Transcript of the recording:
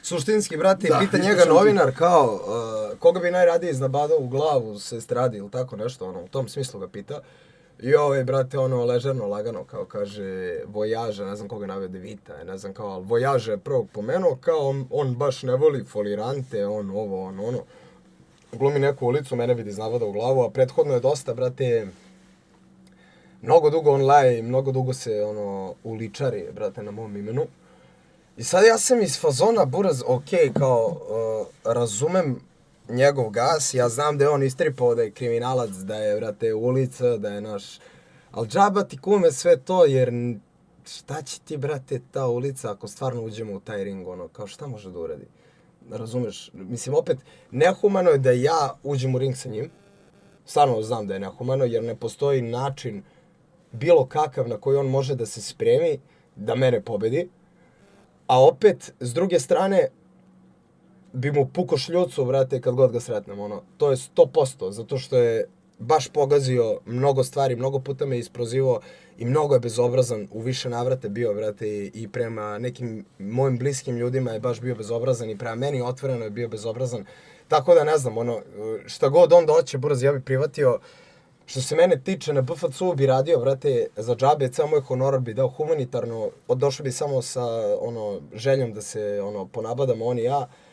suštinski, brate, pita njega novinar kao, koga bi najradije iznabadao u glavu se stradi ili tako nešto, ono, u tom smislu ga pita. I brate, ono, ležerno, lagano, kao kaže, Vojaža, ne znam koga je naveo Devita, ne znam kao, ali Vojaža je prvog pomenuo, kao on baš ne voli folirante, on ovo, ono. Glumi neku ulicu, mene vidi iznabada u glavu, a prethodno je dosta, brate, mnogo dugo on laje i mnogo dugo se, ono, uličari, brate, na mom imenu. I sad ja sam iz fazona, buraz, okej, kao, razumem njegov gas, ja znam da je on istripao da je kriminalac, da je, brate, ulica, da je naš... Ali džaba ti kume sve to, jer šta će ti, brate, ta ulica ako stvarno uđemo u taj ring, ono, kao šta može da uradi? Razumeš? Mislim, opet, nehumano je da ja uđem u ring sa njim. Stvarno znam da je nehumano, jer ne postoji način bilo kakav na koji on može da se spremi da mene pobedi. A opet, s druge strane, bi mu puko šljucu, vrate, kad god ga sretnem, ono. To je 100%, zato što je baš pogazio mnogo stvari, mnogo puta me isprozivao i mnogo je bezobrazan, u više navrate bio, vrate, i prema nekim mojim bliskim ljudima je baš bio bezobrazan i prema meni otvoreno je bio bezobrazan. Tako da ne znam, ono, šta god on doće, buraz, ja bi privatio. Što se mene tiče, na BFC-u bi radio, vrate, za džabe, ceo moj honorar bi dao humanitarno, došao bi samo sa, ono, željom da se, ono, ponabadamo on i ja.